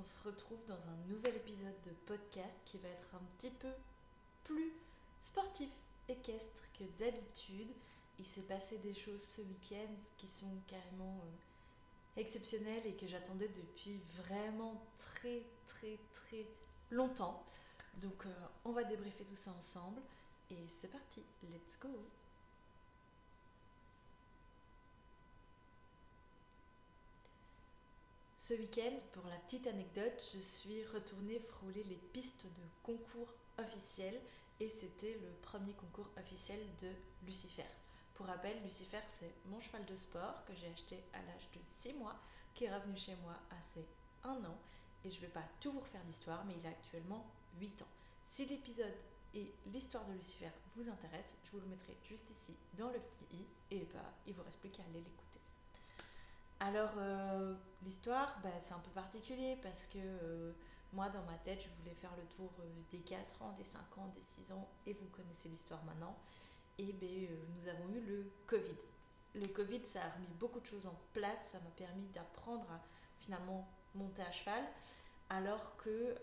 on se retrouve dans un nouvel épisode de podcast qui va être un petit peu plus sportif, équestre que d'habitude. Il s'est passé des choses ce week-end qui sont carrément exceptionnelles et que j'attendais depuis vraiment très longtemps. Donc on va débriefer tout ça ensemble et c'est parti, let's go! Ce week-end, pour la petite anecdote, je suis retournée frôler les pistes de concours officiels et c'était le premier concours officiel de Lucifer. Pour rappel, Lucifer, c'est mon cheval de sport que j'ai acheté à l'âge de 6 mois, qui est revenu chez moi à ses 1 an. Et je ne vais pas tout vous refaire l'histoire, mais il a actuellement 8 ans. Si l'épisode et l'histoire de Lucifer vous intéressent, je vous le mettrai juste ici dans le petit i et il ne vous reste plus qu'à aller l'écouter. Alors, l'histoire, c'est un peu particulier parce que moi, dans ma tête, je voulais faire le tour des 4 ans, des 5 ans, des 6 ans, et vous connaissez l'histoire maintenant. Et nous avons eu le Covid. Le Covid, ça a remis beaucoup de choses en place, ça m'a permis d'apprendre à finalement monter à cheval, alors que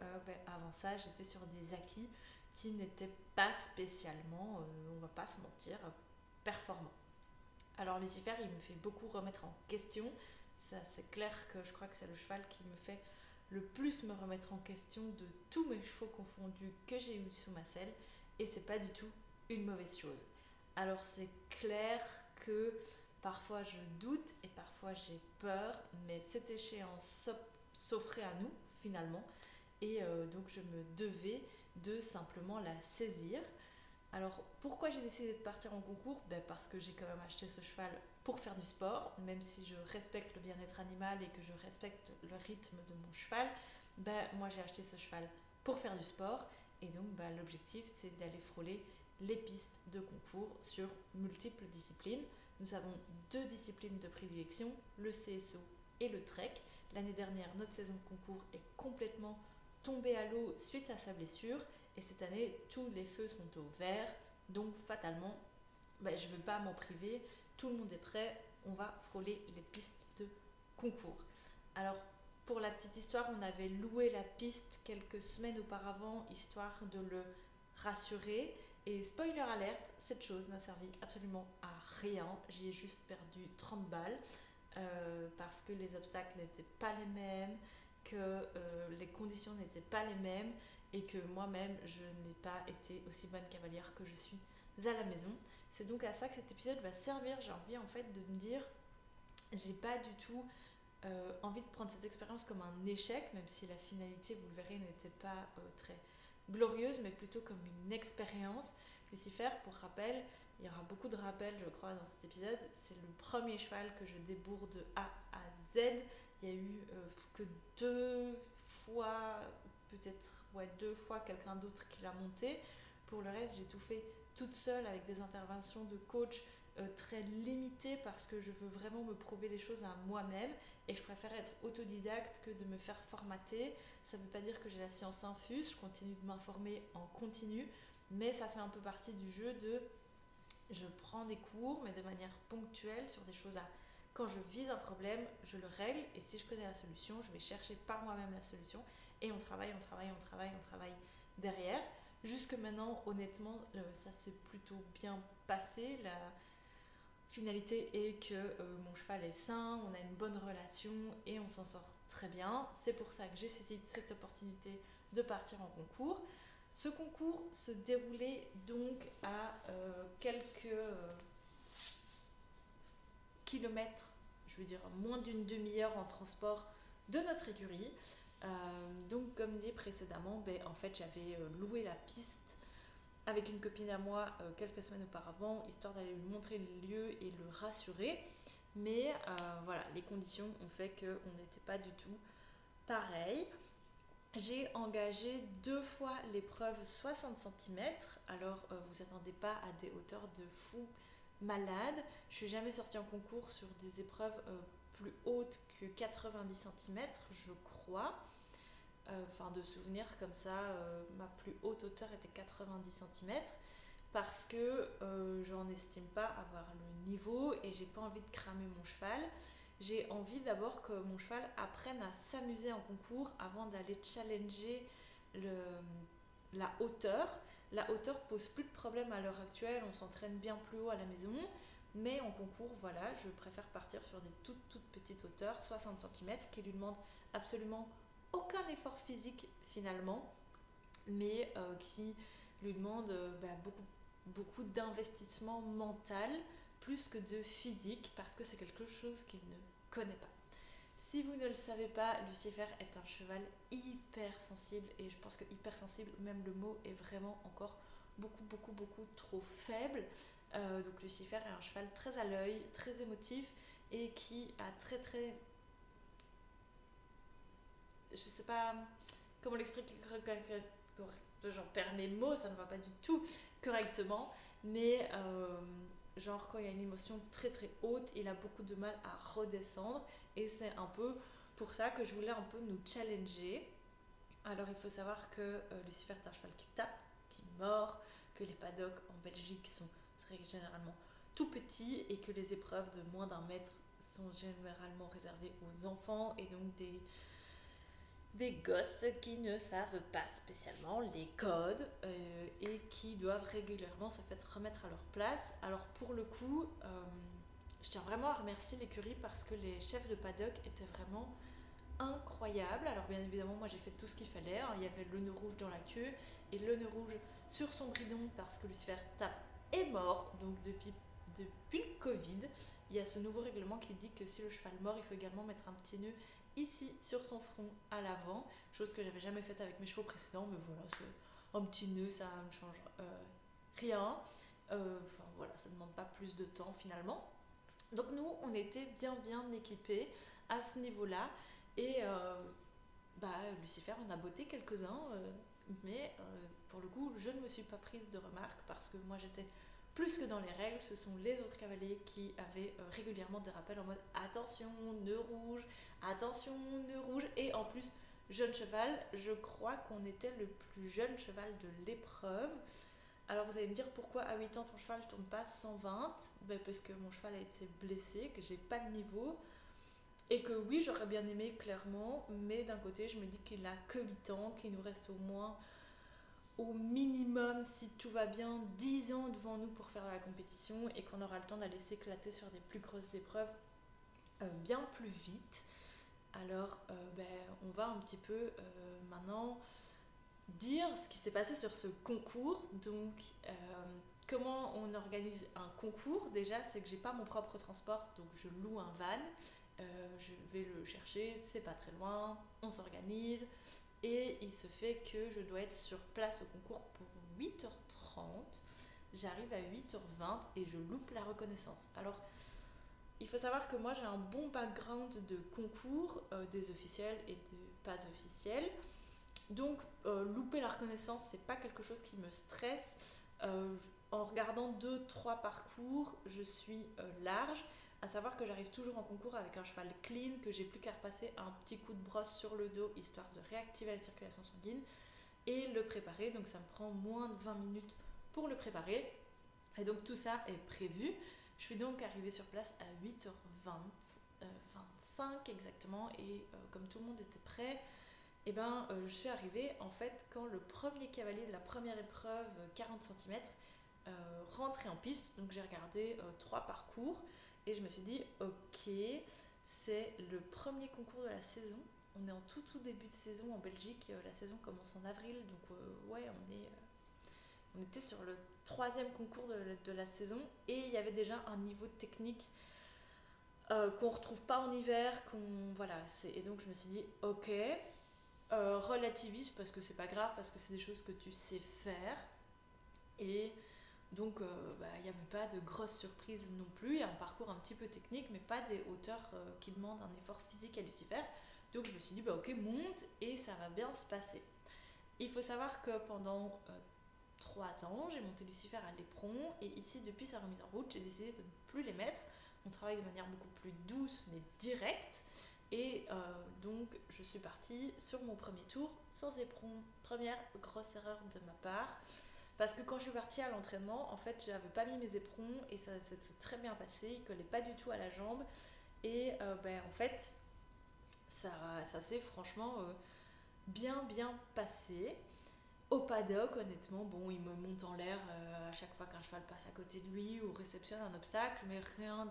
avant ça, j'étais sur des acquis qui n'étaient pas spécialement, on va pas se mentir, performants. Alors Lucifer, il me fait beaucoup remettre en question. Ça, c'est clair que je crois que c'est le cheval qui me fait le plus me remettre en question de tous mes chevaux confondus que j'ai eu sous ma selle. Et c'est pas du tout une mauvaise chose. Alors c'est clair que parfois je doute et parfois j'ai peur, mais cette échéance s'offrait à nous finalement. Et donc je me devais de simplement la saisir. Alors pourquoi j'ai décidé de partir en concours? Parce que j'ai quand même acheté ce cheval pour faire du sport, même si je respecte le bien-être animal et que je respecte le rythme de mon cheval, moi j'ai acheté ce cheval pour faire du sport et donc l'objectif c'est d'aller frôler les pistes de concours sur multiples disciplines. Nous avons 2 disciplines de prédilection, le CSO et le trek. L'année dernière, notre saison de concours est complètement tombée à l'eau suite à sa blessure. Et cette année, tous les feux sont au vert, donc fatalement, je ne veux pas m'en priver. Tout le monde est prêt, on va frôler les pistes de concours. Alors, pour la petite histoire, on avait loué la piste quelques semaines auparavant, histoire de le rassurer. Et spoiler alerte, cette chose n'a servi absolument à rien. J'y ai juste perdu 30 balles parce que les obstacles n'étaient pas les mêmes, que les conditions n'étaient pas les mêmes et que moi-même je n'ai pas été aussi bonne cavalière que je suis à la maison. C'est donc à ça que cet épisode va servir. J'ai envie en fait de me dire, j'ai pas du tout envie de prendre cette expérience comme un échec, même si la finalité, vous le verrez, n'était pas très glorieuse, mais plutôt comme une expérience. Lucifer, pour rappel, il y aura beaucoup de rappels, je crois, dans cet épisode. C'est le premier cheval que je débourre de A à Z. Il y a eu que 2 fois, peut-être 2 fois quelqu'un d'autre qui l'a monté. Pour le reste, j'ai tout fait toute seule avec des interventions de coach très limitées parce que je veux vraiment me prouver les choses à moi-même et je préfère être autodidacte que de me faire formater. Ça ne veut pas dire que j'ai la science infuse, je continue de m'informer en continu, mais ça fait un peu partie du jeu de je prends des cours mais de manière ponctuelle sur des choses à quand je vise un problème, je le règle et si je connais la solution, je vais chercher par moi-même la solution et on travaille derrière. Jusque maintenant, honnêtement, ça s'est plutôt bien passé. La finalité est que mon cheval est sain, on a une bonne relation et on s'en sort très bien. C'est pour ça que j'ai saisi cette opportunité de partir en concours. Ce concours se déroulait donc à quelques kilomètres, je veux dire moins d'une demi-heure en transport de notre écurie. Donc comme dit précédemment, en fait j'avais loué la piste avec une copine à moi quelques semaines auparavant, histoire d'aller lui montrer le lieu et le rassurer. Mais voilà, les conditions ont fait qu'on n'était pas du tout pareil. J'ai engagé 2 fois l'épreuve 60 cm. Alors vous attendez pas à des hauteurs de fou malade. Je suis jamais sortie en concours sur des épreuves plus hautes que 90 cm, je crois. De souvenirs comme ça, ma plus haute hauteur était 90 cm parce que j'en estime pas avoir le niveau et j'ai pas envie de cramer mon cheval. j'ai envie d'abord que mon cheval apprenne à s'amuser en concours avant d'aller challenger le, la hauteur. La hauteur pose plus de problème à l'heure actuelle, on s'entraîne bien plus haut à la maison, mais en concours, voilà, je préfère partir sur des toutes petites hauteurs, 60 cm, qui lui demandent absolument aucun effort physique finalement, mais qui lui demandent beaucoup d'investissement mental plus que de physique, parce que c'est quelque chose qu'il ne connaît pas. Si vous ne le savez pas, Lucifer est un cheval hyper sensible, et je pense que hyper sensible, même le mot est vraiment encore beaucoup trop faible. Donc Lucifer est un cheval très à l'œil, très émotif, et qui a je sais pas comment l'expliquer, j'en perds mes mots, ça ne va pas du tout correctement, mais genre quand il y a une émotion très haute, il a beaucoup de mal à redescendre, et c'est un peu pour ça que je voulais un peu nous challenger. Alors il faut savoir que Lucifer est un cheval qui tape, qui mord, que les paddocks en Belgique sont généralement tout petits, et que les épreuves de moins d'un mètre sont généralement réservées aux enfants, et donc des gosses qui ne savent pas spécialement les codes, et qui doivent régulièrement se faire remettre à leur place. Alors pour le coup, je tiens vraiment à remercier l'écurie, parce que les chefs de paddock étaient vraiment incroyables. Alors bien évidemment, moi j'ai fait tout ce qu'il fallait, hein. Il y avait le nœud rouge dans la queue et le nœud rouge sur son bridon, parce que Lucifer tape est mort. Donc depuis le Covid, il y a ce nouveau règlement qui dit que si le cheval mord, il faut également mettre un petit nœud ici sur son front à l'avant, chose que j'avais jamais faite avec mes chevaux précédents, mais voilà, c'est un petit nœud, ça ne change rien. Enfin voilà, ça ne demande pas plus de temps finalement. Donc nous, on était bien équipés à ce niveau-là, et Lucifer en a botté quelques-uns, mais pour le coup, je ne me suis pas prise de remarques, parce que moi j'étais plus que dans les règles. Ce sont les autres cavaliers qui avaient régulièrement des rappels en mode attention, nœud rouge, et en plus, jeune cheval, je crois qu'on était le plus jeune cheval de l'épreuve. Alors vous allez me dire pourquoi à 8 ans ton cheval ne tourne pas 120. Parce que mon cheval a été blessé, que j'ai pas le niveau, et que oui, j'aurais bien aimé clairement, mais d'un côté je me dis qu'il a que 8 ans, qu'il nous reste au minimum, si tout va bien, 10 ans devant nous pour faire la compétition, et qu'on aura le temps d'aller s'éclater sur des plus grosses épreuves bien plus vite. Alors on va un petit peu maintenant dire ce qui s'est passé sur ce concours. Donc comment on organise un concours? Déjà, c'est que j'ai pas mon propre transport, donc je loue un van. Je vais le chercher, c'est pas très loin, on s'organise, et il se fait que je dois être sur place au concours pour 8h30. J'arrive à 8h20 et je loupe la reconnaissance. Alors, il faut savoir que moi j'ai un bon background de concours, des officiels et des pas officiels. Donc, louper la reconnaissance, c'est pas quelque chose qui me stresse. En regardant 2-3 parcours, je suis large. À savoir que j'arrive toujours en concours avec un cheval clean, que j'ai plus qu'à repasser un petit coup de brosse sur le dos, histoire de réactiver la circulation sanguine, et le préparer. Donc ça me prend moins de 20 minutes pour le préparer. Et donc tout ça est prévu. Je suis donc arrivée sur place à 8h25 exactement, et comme tout le monde était prêt, je suis arrivée en fait quand le premier cavalier de la première épreuve, 40 cm, rentrait en piste. Donc j'ai regardé 3 parcours, et je me suis dit ok, c'est le premier concours de la saison. On est en tout début de saison en Belgique, la saison commence en avril, donc on était sur le 3e concours de la saison, et il y avait déjà un niveau technique qu'on retrouve pas en hiver, et donc je me suis dit ok, relativise, parce que c'est pas grave, parce que c'est des choses que tu sais faire. Et donc il n'y avait pas de grosses surprises non plus. Il y a un parcours un petit peu technique, mais pas des hauteurs qui demandent un effort physique à Lucifer. Donc je me suis dit ok, monte et ça va bien se passer. Il faut savoir que pendant 3 ans, j'ai monté Lucifer à l'éperon, et ici, depuis sa remise en route, j'ai décidé de ne plus les mettre. On travaille de manière beaucoup plus douce mais directe. Et donc je suis partie sur mon premier tour sans éperon. Première grosse erreur de ma part, parce que quand je suis partie à l'entraînement, en fait j'avais pas mis mes éperons, et ça s'était très bien passé, ils collaient pas du tout à la jambe, Et en fait, ça s'est franchement bien passé. Au paddock, honnêtement, bon, il me monte en l'air à chaque fois qu'un cheval passe à côté de lui ou réceptionne un obstacle, mais rien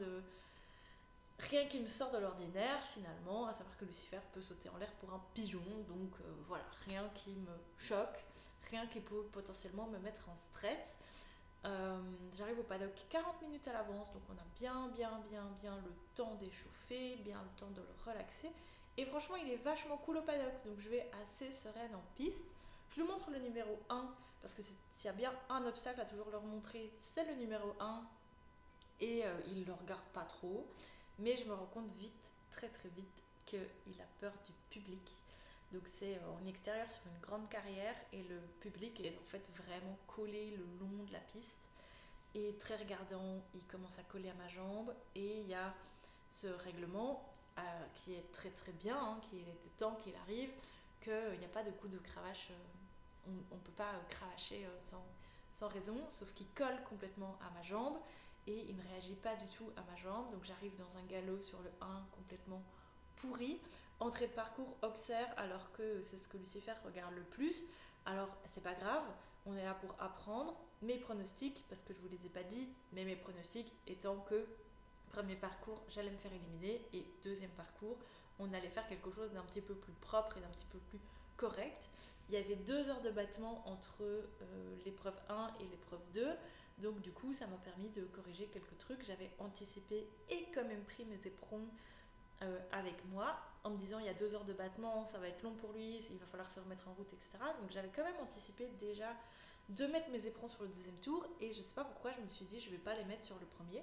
qui me sort de l'ordinaire finalement, à savoir que Lucifer peut sauter en l'air pour un pigeon, donc voilà, rien qui me choque, rien qui peut potentiellement me mettre en stress. J'arrive au paddock 40 minutes à l'avance, donc on a bien le temps d'échauffer, bien le temps de le relaxer. Et franchement, il est vachement cool au paddock, donc je vais assez sereine en piste. Je lui montre le numéro 1, parce que s'il y a bien un obstacle à toujours leur montrer, c'est le numéro 1, et il ne le regarde pas trop. Mais je me rends compte vite, très vite, qu'il a peur du public. Donc c'est en extérieur sur une grande carrière et le public est en fait vraiment collé le long de la piste. Et très regardant, il commence à coller à ma jambe et il y a ce règlement qui est très bien, hein, qu'il était temps qu'il arrive, qu'il n'y a pas de coup de cravache, on ne peut pas cravacher sans raison, sauf qu'il colle complètement à ma jambe et il ne réagit pas du tout à ma jambe. Donc j'arrive dans un galop sur le 1 complètement pourri. Entrée de parcours Auxerre, alors que c'est ce que Lucifer regarde le plus. Alors c'est pas grave, on est là pour apprendre. Mes pronostics, parce que je vous les ai pas dit, mais mes pronostics étant que premier parcours, j'allais me faire éliminer et deuxième parcours, on allait faire quelque chose d'un petit peu plus propre et d'un petit peu plus correct. Il y avait 2 heures de battement entre l'épreuve 1 et l'épreuve 2. Donc du coup, ça m'a permis de corriger quelques trucs. J'avais anticipé et quand même pris mes éperons avec moi en me disant il y a 2 heures de battement, ça va être long pour lui, il va falloir se remettre en route, etc. Donc j'avais quand même anticipé déjà de mettre mes éperons sur le deuxième tour et je sais pas pourquoi je me suis dit je vais pas les mettre sur le premier.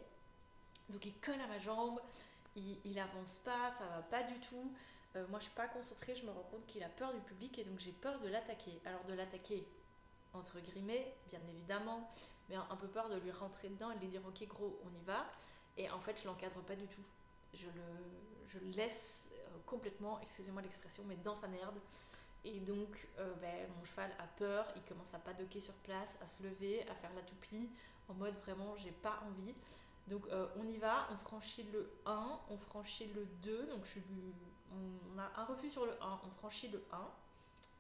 Donc il colle à ma jambe, il avance pas, ça va pas du tout. Moi je suis pas concentrée, je me rends compte qu'il a peur du public et donc j'ai peur de l'attaquer. Alors de l'attaquer entre guillemets, bien évidemment, mais un peu peur de lui rentrer dedans et de lui dire ok gros on y va. Et en fait je l'encadre pas du tout. Je le laisse complètement, excusez-moi l'expression, mais dans sa merde. Et donc mon cheval a peur, il commence à padoquer sur place, à se lever, à faire la toupie, en mode vraiment j'ai pas envie. Donc on y va, on franchit le 1, on franchit le 2, donc on a un refus sur le 1, on franchit le 1,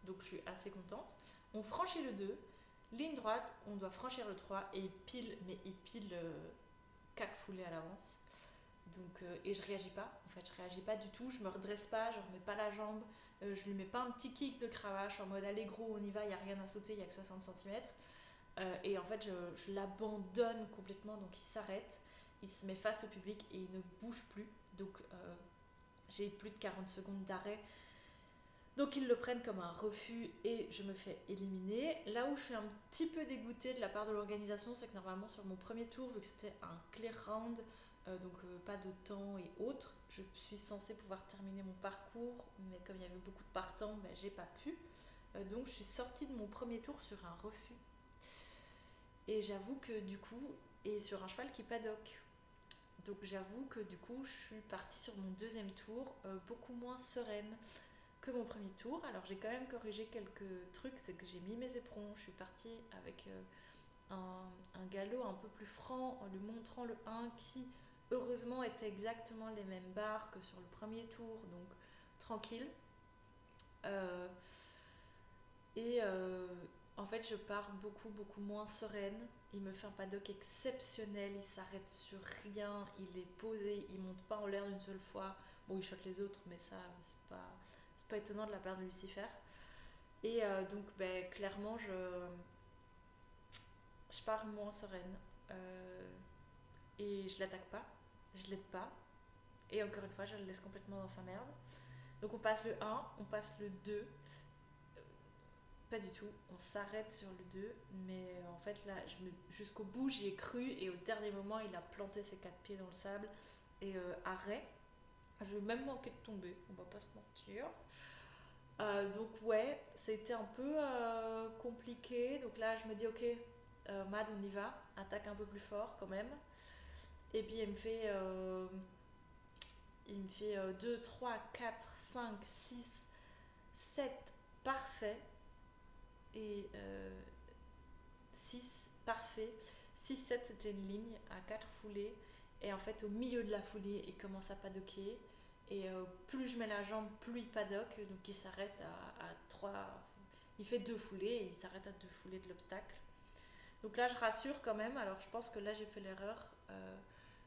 donc je suis assez contente. On franchit le 2, ligne droite, on doit franchir le 3 et il pile 4 foulées à l'avance. Donc, et je réagis pas, en fait, je réagis pas du tout, je me redresse pas, je remets pas la jambe, je lui mets pas un petit kick de cravache en mode allez gros, on y va, il n'y a rien à sauter, il n'y a que 60 cm. Et en fait, je l'abandonne complètement, donc il s'arrête, il se met face au public et il ne bouge plus. Donc j'ai plus de 40 secondes d'arrêt. Donc ils le prennent comme un refus et je me fais éliminer. Là où je suis un petit peu dégoûtée de la part de l'organisation, c'est que normalement sur mon premier tour, vu que c'était un clear round, pas de temps et autres, je suis censée pouvoir terminer mon parcours, mais comme il y avait beaucoup de partants, j'ai pas pu. Donc je suis sortie de mon premier tour sur un refus. Et j'avoue que du coup, et sur un cheval qui paddock. Donc j'avoue que du coup, je suis partie sur mon deuxième tour beaucoup moins sereine que mon premier tour. Alors j'ai quand même corrigé quelques trucs, c'est que j'ai mis mes éperons, je suis partie avec un galop un peu plus franc en lui montrant le 1 qui heureusement était exactement les mêmes barres que sur le premier tour, donc tranquille. Euh, et en fait je pars beaucoup moins sereine. Il me fait un paddock exceptionnel, il s'arrête sur rien, il est posé, il monte pas en l'air d'une seule fois. Bon, il choque les autres, mais ça c'est pas étonnant de la part de Lucifer. Et donc clairement je pars moins sereine. Et je l'attaque pas, je l'aide pas. Et encore une fois, je le laisse complètement dans sa merde. Donc on passe le 1, on passe le 2. Pas du tout, on s'arrête sur le 2, mais en fait là, jusqu'au bout j'y ai cru et au dernier moment il a planté ses 4 pieds dans le sable et arrêt. Je vais même manquer de tomber, on va pas se mentir. Donc ouais, c'était un peu compliqué. Donc là je me dis ok, Mad on y va, attaque un peu plus fort quand même. Et puis il me fait 2, 3, 4, 5, 6, 7 parfait. Et 6 parfait. 6, 7 c'était une ligne à 4 foulées. Et en fait, au milieu de la foulée, il commence à padocker. Et plus je mets la jambe, plus il padoque. Donc il s'arrête à 3. Il fait 2 foulées et il s'arrête à 2 foulées de l'obstacle. Donc là, je rassure quand même. Alors je pense que là, j'ai fait l'erreur.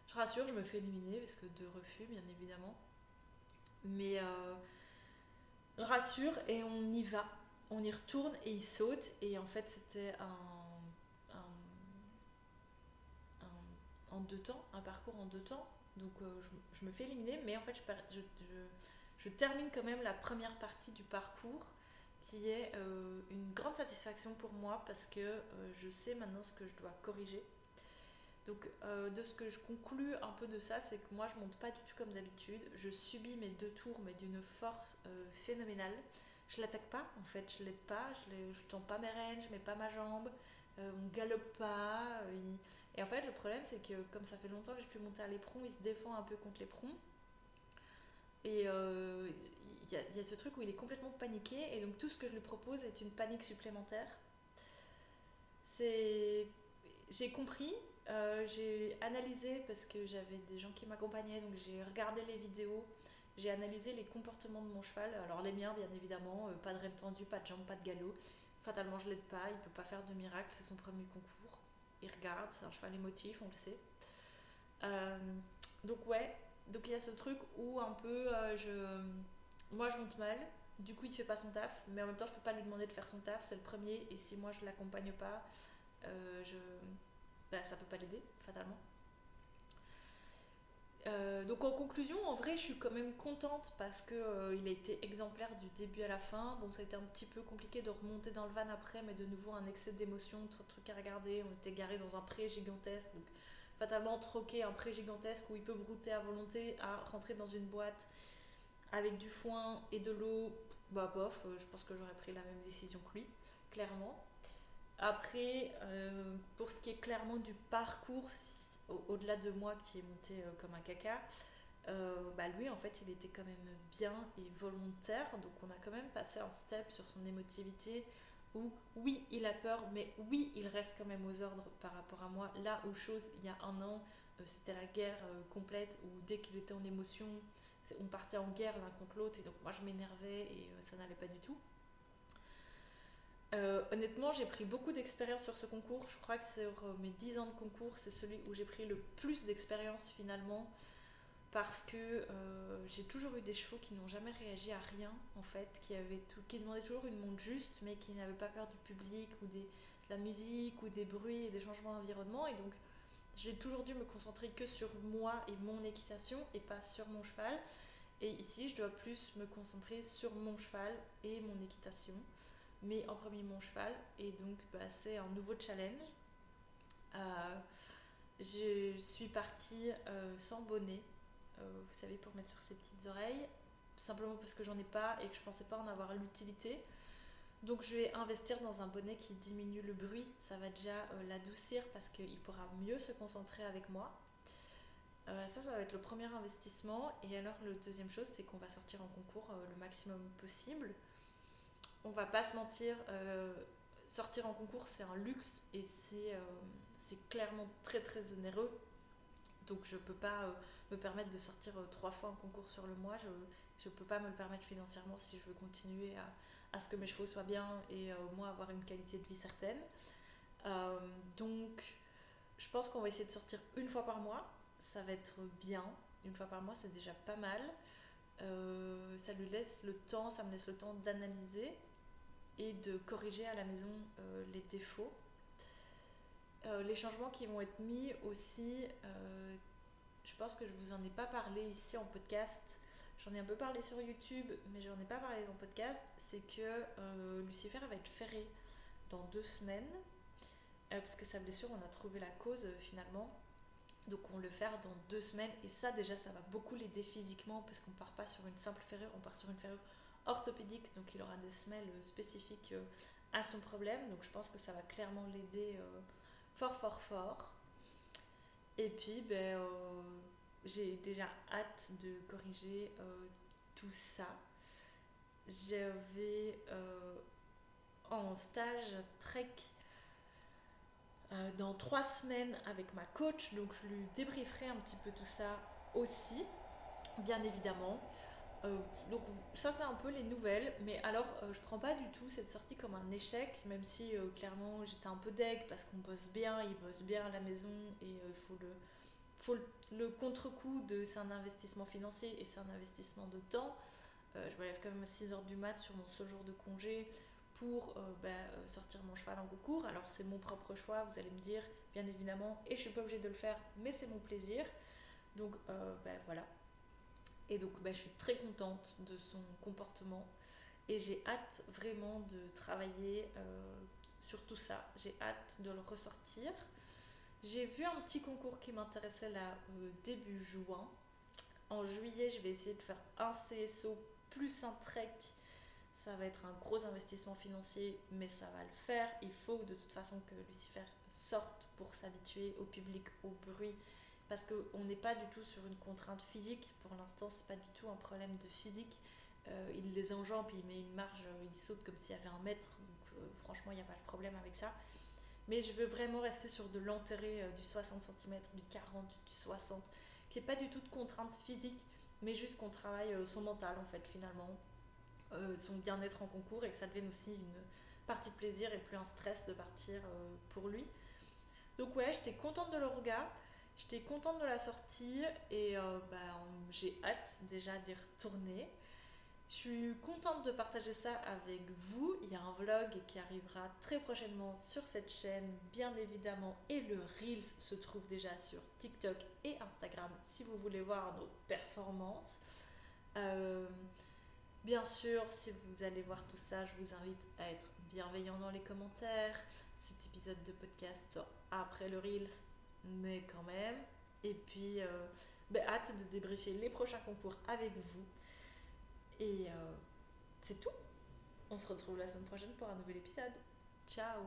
Je rassure, je me fais éliminer parce que 2 refus, bien évidemment. Mais je rassure et on y va. On y retourne et il saute. Et en fait, c'était en 2 temps, un parcours en 2 temps. Donc je me fais éliminer, mais en fait, je termine quand même la première partie du parcours qui est une grande satisfaction pour moi parce que je sais maintenant ce que je dois corriger. Donc de ce que je conclus un peu de ça, c'est que moi je monte pas du tout comme d'habitude. Je subis mes 2 tours mais d'une force phénoménale. Je l'attaque pas en fait, je l'aide pas, je tends pas mes rênes, je mets pas ma jambe, on galope pas. Et en fait le problème c'est que comme ça fait longtemps que j'ai pu monter à l'éperon, il se défend un peu contre l'éperon. Et il y a ce truc où il est complètement paniqué et donc tout ce que je lui propose est une panique supplémentaire. C'est J'ai compris, j'ai analysé parce que j'avais des gens qui m'accompagnaient, donc j'ai regardé les vidéos, j'ai analysé les comportements de mon cheval. Alors les miens, bien évidemment, pas de rêne tendue, pas de jambes, pas de galop. Fatalement, je l'aide pas, il peut pas faire de miracle, c'est son premier concours. Il regarde, c'est un cheval émotif, on le sait. Euh, donc ouais, donc il y a ce truc où un peu, moi je monte mal. Du coup, il fait pas son taf, mais en même temps, je peux pas lui demander de faire son taf. C'est le premier, et si moi je l'accompagne pas, je ça peut pas l'aider, fatalement. Donc en conclusion, en vrai, je suis quand même contente parce que il a été exemplaire du début à la fin. Bon, ça a été un petit peu compliqué de remonter dans le van après, mais de nouveau un excès d'émotion, trop de trucs à regarder. On était garé dans un pré gigantesque, donc fatalement troquer un pré gigantesque où il peut brouter à volonté à rentrer dans une boîte avec du foin et de l'eau, bah bof, je pense que j'aurais pris la même décision que lui, clairement. Après, pour ce qui est clairement du parcours, au-delà de moi qui est monté comme un caca, bah lui en fait il était quand même bien et volontaire, donc on a quand même passé un step sur son émotivité où oui il a peur, mais oui il reste quand même aux ordres par rapport à moi. Là où chose il y a un an, c'était la guerre complète où dès qu'il était en émotion, on partait en guerre l'un contre l'autre et donc moi je m'énervais et ça n'allait pas du tout. Honnêtement, j'ai pris beaucoup d'expérience sur ce concours. Je crois que sur mes 10 ans de concours, c'est celui où j'ai pris le plus d'expérience finalement. Parce que j'ai toujours eu des chevaux qui n'ont jamais réagi à rien, en fait, qui demandaient toujours une monte juste, mais qui n'avaient pas peur du public, ou de la musique, ou des bruits, et des changements d'environnement. Et donc, j'ai toujours dû me concentrer que sur moi et mon équitation, et pas sur mon cheval. Et ici, je dois plus me concentrer sur mon cheval et mon équitation, mais en premier mon cheval, et donc bah, c'est un nouveau challenge. Euh, je suis partie sans bonnet, vous savez, pour mettre sur ses petites oreilles, simplement parce que j'en ai pas et que je pensais pas en avoir l'utilité. Donc je vais investir dans un bonnet qui diminue le bruit, ça va déjà l'adoucir parce qu'il pourra mieux se concentrer avec moi. Ça va être le premier investissement. Et alors, la deuxième chose, c'est qu'on va sortir en concours le maximum possible. On va pas se mentir, sortir en concours c'est un luxe et c'est clairement très très onéreux. Donc je peux pas me permettre de sortir 3 fois en concours sur le mois. Je peux pas me le permettre financièrement si je veux continuer à ce que mes chevaux soient bien et moi avoir une qualité de vie certaine. Euh, donc je pense qu'on va essayer de sortir 1 fois par mois. Ça va être bien. 1 fois par mois c'est déjà pas mal. Ça lui laisse le temps, ça me laisse le temps d'analyser et de corriger à la maison les défauts. Les changements qui vont être mis aussi, je pense que je vous en ai pas parlé ici en podcast. J'en ai un peu parlé sur YouTube, mais j'en ai pas parlé en podcast. C'est que Lucifer va être ferré dans 2 semaines, parce que sa blessure, on a trouvé la cause finalement. Donc on le fait dans 2 semaines et ça déjà ça va beaucoup l'aider physiquement parce qu'on part pas sur une simple ferrure, on part sur une ferrure orthopédique, donc il aura des semelles spécifiques à son problème. Donc je pense que ça va clairement l'aider fort fort fort. Et puis j'ai déjà hâte de corriger tout ça. Je vais en stage trek dans 3 semaines avec ma coach, donc je lui débrieferai un petit peu tout ça aussi, bien évidemment. Donc ça c'est un peu les nouvelles, mais alors je prends pas du tout cette sortie comme un échec, même si clairement j'étais un peu deg parce qu'on bosse bien, il bosse bien à la maison et le contre-coup de c'est un investissement financier et c'est un investissement de temps. Je me lève quand même à 6h du mat sur mon seul jour de congé pour sortir mon cheval en concours. Alors c'est mon propre choix, vous allez me dire, bien évidemment, et je suis pas obligée de le faire, mais c'est mon plaisir. Donc voilà. Et donc je suis très contente de son comportement et j'ai hâte vraiment de travailler sur tout ça. J'ai hâte de le ressortir. J'ai vu un petit concours qui m'intéressait là début juin. En juillet, je vais essayer de faire un CSO plus un trek. Ça va être un gros investissement financier, mais ça va le faire. Il faut de toute façon que Lucifer sorte pour s'habituer au public, au bruit, parce qu'on n'est pas du tout sur une contrainte physique. Pour l'instant, c'est pas du tout un problème de physique. Il les enjambe, il met une marge, il saute comme s'il y avait 1 mètre. Donc franchement, il n'y a pas de problème avec ça. Mais je veux vraiment rester sur de l'enterré du 60 cm, du 40, du 60, qui n'est pas du tout de contrainte physique, mais juste qu'on travaille son mental en fait finalement, son bien-être en concours et que ça devienne aussi une partie de plaisir et plus un stress de partir pour lui. Donc ouais, j'étais contente de l'orga, j'étais contente de la sortie et j'ai hâte déjà d'y retourner. Je suis contente de partager ça avec vous. Il y a un vlog qui arrivera très prochainement sur cette chaîne, bien évidemment, et le Reels se trouve déjà sur TikTok et Instagram si vous voulez voir nos performances. Euh, Bien sûr, si vous allez voir tout ça, je vous invite à être bienveillant dans les commentaires. Cet épisode de podcast sort après le Reels, mais quand même. Et puis, hâte de débriefer les prochains concours avec vous. Et c'est tout. On se retrouve la semaine prochaine pour un nouvel épisode. Ciao!